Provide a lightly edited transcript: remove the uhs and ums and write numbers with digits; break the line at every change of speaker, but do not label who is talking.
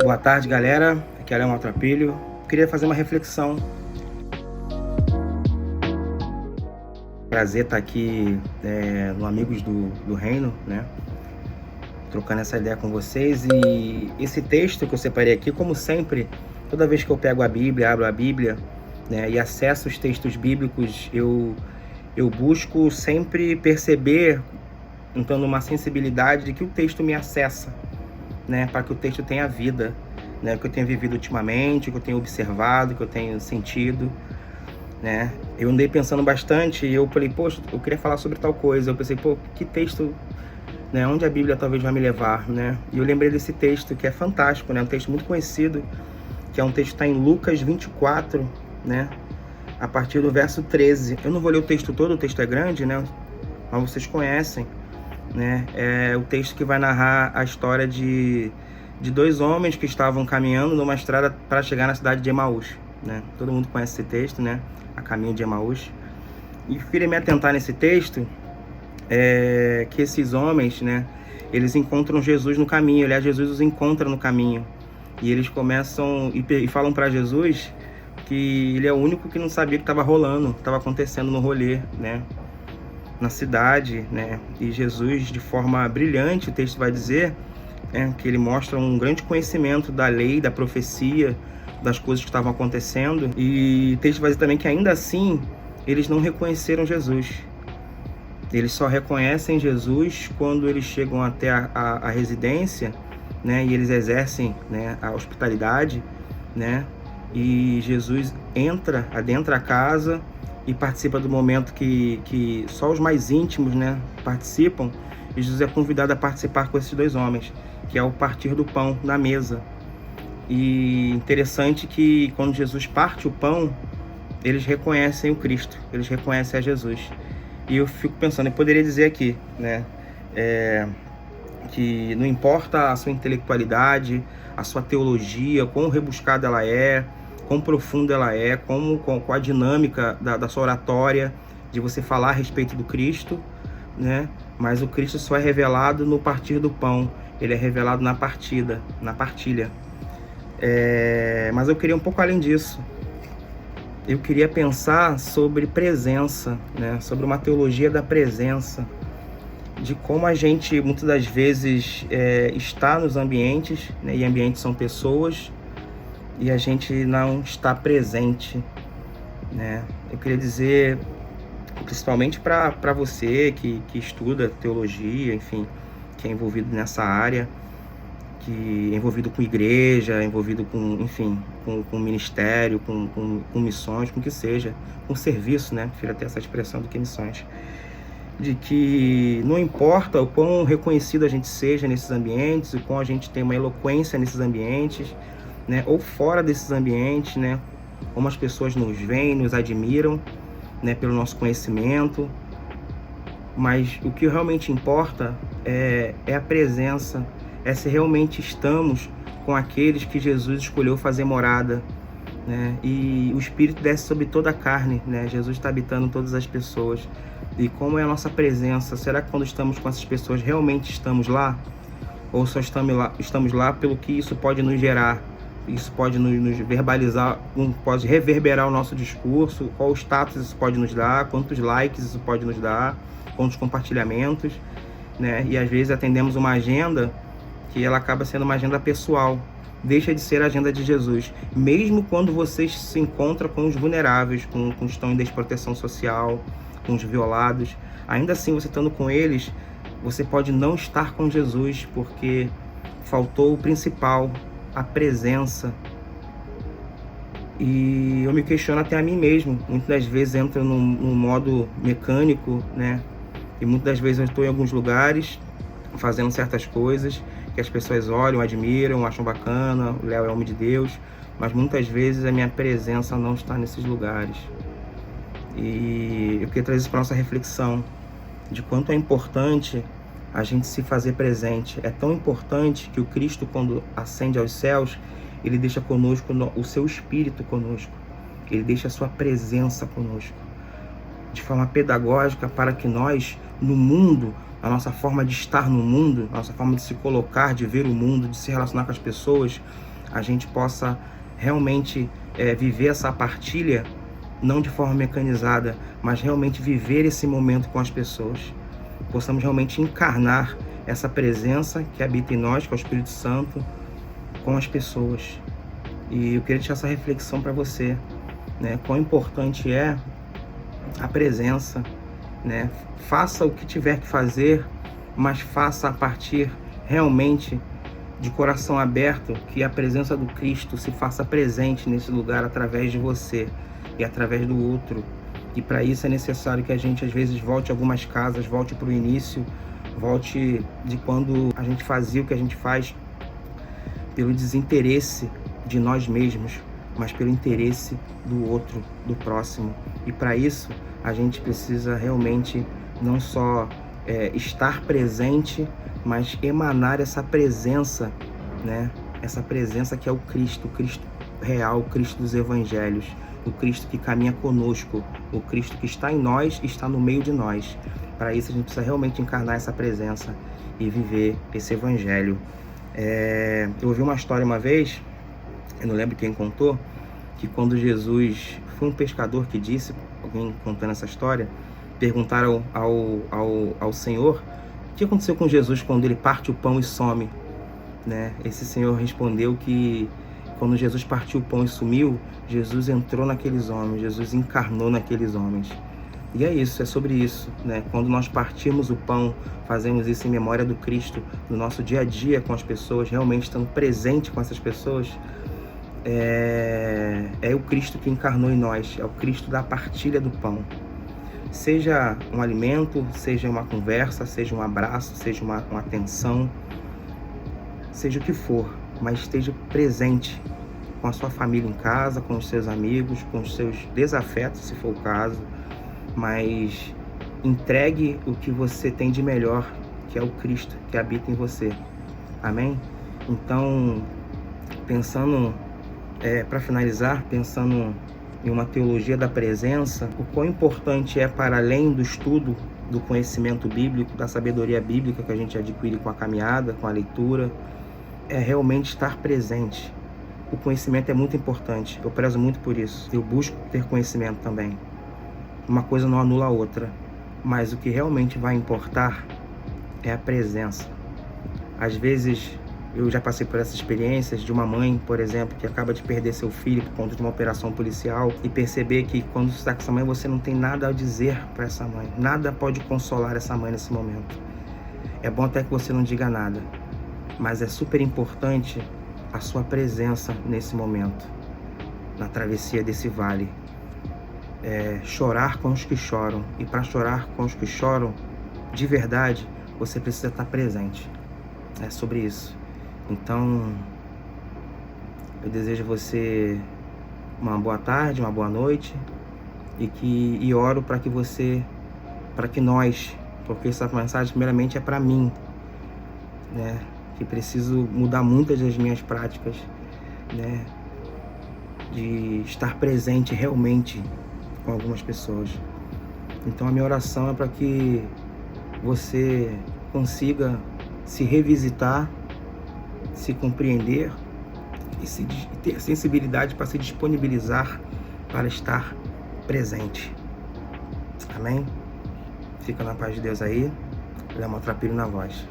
Boa tarde, galera. Aqui é Léo Maltrapilho. Queria fazer uma reflexão. Prazer estar aqui no Amigos do Reino, né? Trocando essa ideia com vocês. E esse texto que eu separei aqui, como sempre, toda vez que eu pego a Bíblia, abro a Bíblia, né, e acesso os textos bíblicos, eu busco sempre perceber, então, numa sensibilidade de que o texto me acessa, né, para que o texto tenha vida, né, que eu tenho vivido ultimamente, que eu tenho observado, que eu tenho sentido, né. Eu andei pensando bastante e eu falei, poxa, eu queria falar sobre tal coisa. Eu pensei, pô, que texto, né, onde a Bíblia talvez vai me levar, né. E eu lembrei desse texto que é fantástico, né, um texto muito conhecido, que é um texto que está em Lucas 24, né, a partir do verso 13. Eu não vou ler o texto todo, o texto é grande, né, mas vocês conhecem, né. É o texto que vai narrar a história de dois homens que estavam caminhando numa estrada para chegar na cidade de Emaús, né. Todo mundo conhece esse texto, né, a caminho de Emaús. E eu queria me atentar nesse texto, que esses homens, né, eles encontram Jesus no caminho. Aliás, Jesus os encontra no caminho. E eles começam e falam para Jesus que ele é o único que não sabia o que estava rolando, o que estava acontecendo no rolê, né, na cidade, né. E Jesus, de forma brilhante, o texto vai dizer, que ele mostra um grande conhecimento da lei, da profecia, das coisas que estavam acontecendo. E o texto vai dizer também que ainda assim eles não reconheceram Jesus. Eles só reconhecem Jesus quando eles chegam até a residência, né, e eles exercem, né, a hospitalidade, né, e Jesus adentra a casa e participa do momento que só os mais íntimos, né, participam. E Jesus é convidado a participar com esses dois homens, que é o partir do pão na mesa. E interessante que quando Jesus parte o pão, eles reconhecem o Cristo, eles reconhecem a Jesus. E eu fico pensando, eu poderia dizer aqui, né, que não importa a sua intelectualidade, a sua teologia, quão rebuscada ela é, quão profunda ela é, com a dinâmica da sua oratória, de você falar a respeito do Cristo, né, mas o Cristo só é revelado no partir do pão, ele é revelado na partilha. Mas eu queria um pouco além disso. Eu queria pensar sobre presença, né? Sobre uma teologia da presença, de como a gente muitas das vezes está nos ambientes, né? E ambientes são pessoas, e a gente não está presente, né? Eu queria dizer, principalmente para você que estuda teologia, enfim, que é envolvido nessa área, que é envolvido com igreja, envolvido com, enfim, com ministério, com missões, com o que seja, com serviço, né? Prefiro até essa expressão do que missões. De que não importa o quão reconhecido a gente seja nesses ambientes, o quão a gente tem uma eloquência nesses ambientes, né? Ou fora desses ambientes, né? Como as pessoas nos veem, nos admiram, né? Pelo nosso conhecimento. Mas o que realmente importa é a presença, é se realmente estamos com aqueles que Jesus escolheu fazer morada, né? E o Espírito desce sobre toda a carne, né? Jesus está habitando todas as pessoas. E como é a nossa presença? Será que quando estamos com essas pessoas realmente estamos lá? Ou só estamos lá pelo que isso pode nos gerar? Isso pode nos verbalizar, pode reverberar o nosso discurso, qual status isso pode nos dar, quantos likes isso pode nos dar, quantos compartilhamentos, né? E às vezes atendemos uma agenda que ela acaba sendo uma agenda pessoal, deixa de ser a agenda de Jesus. Mesmo quando você se encontra com os vulneráveis, com os que estão em desproteção social, com os violados, ainda assim, você estando com eles, você pode não estar com Jesus, porque faltou o principal, a presença. E eu me questiono até a mim mesmo. Muitas das vezes entro num modo mecânico, né? E muitas das vezes eu estou em alguns lugares, fazendo certas coisas, que as pessoas olham, admiram, acham bacana, o Léo é homem de Deus, mas muitas vezes a minha presença não está nesses lugares. E eu queria trazer isso para nossa reflexão, de quanto é importante a gente se fazer presente. É tão importante que o Cristo, quando ascende aos céus, ele deixa conosco o seu Espírito conosco, ele deixa a sua presença conosco, de forma pedagógica, para que nós no mundo, a nossa forma de estar no mundo, a nossa forma de se colocar, de ver o mundo, de se relacionar com as pessoas, a gente possa realmente viver essa partilha, não de forma mecanizada, mas realmente viver esse momento com as pessoas. Possamos realmente encarnar essa presença que habita em nós, que é o Espírito Santo, com as pessoas. E eu queria deixar essa reflexão para você, né? Quão importante é a presença, né? Faça o que tiver que fazer, mas faça a partir realmente de coração aberto, que a presença do Cristo se faça presente nesse lugar através de você e através do outro. E para isso é necessário que a gente às vezes volte a algumas casas, volte para o início, volte de quando a gente fazia o que a gente faz pelo desinteresse de nós mesmos, mas pelo interesse do outro, do próximo. E para isso a gente precisa realmente não só estar presente, mas emanar essa presença, né? Essa presença que é o Cristo real, o Cristo dos Evangelhos, o Cristo que caminha conosco, o Cristo que está em nós e está no meio de nós. Para isso a gente precisa realmente encarnar essa presença e viver esse Evangelho. Eu ouvi uma história uma vez, eu não lembro quem contou, que quando Jesus, foi um pescador que disse, alguém contando essa história, perguntaram ao Senhor o que aconteceu com Jesus quando ele parte o pão e some, né? Esse Senhor respondeu que quando Jesus partiu o pão e sumiu, Jesus entrou naqueles homens, Jesus encarnou naqueles homens. E é isso, é sobre isso, né? Quando nós partimos o pão, fazemos isso em memória do Cristo, no nosso dia a dia com as pessoas, realmente estando presente com essas pessoas, é o Cristo que encarnou em nós, é o Cristo da partilha do pão. Seja um alimento, seja uma conversa, seja um abraço, seja uma atenção, seja o que for, mas esteja presente com a sua família em casa, com os seus amigos, com os seus desafetos, se for o caso, mas entregue o que você tem de melhor, que é o Cristo que habita em você. Amém? Então, pensando, para finalizar, pensando em uma teologia da presença, o quão importante é, para além do estudo, do conhecimento bíblico, da sabedoria bíblica que a gente adquire com a caminhada, com a leitura, é realmente estar presente. O conhecimento é muito importante, eu prezo muito por isso, eu busco ter conhecimento também. Uma coisa não anula a outra, mas o que realmente vai importar é a presença. Às vezes, eu já passei por essas experiências de uma mãe, por exemplo, que acaba de perder seu filho por conta de uma operação policial, e perceber que quando você está com essa mãe, você não tem nada a dizer para essa mãe. Nada pode consolar essa mãe nesse momento. É bom até que você não diga nada, mas é super importante a sua presença nesse momento, na travessia desse vale. Chorar com os que choram, e para chorar com os que choram de verdade, você precisa estar presente. É sobre isso. Então, eu desejo a você uma boa tarde, uma boa noite, e oro para que nós, porque essa mensagem primeiramente é para mim, né? Que preciso mudar muitas das minhas práticas, né? De estar presente realmente com algumas pessoas. Então a minha oração é para que você consiga se revisitar, se compreender e ter sensibilidade para se disponibilizar para estar presente. Amém? Fica na paz de Deus aí. Léo Maltrapilho na voz.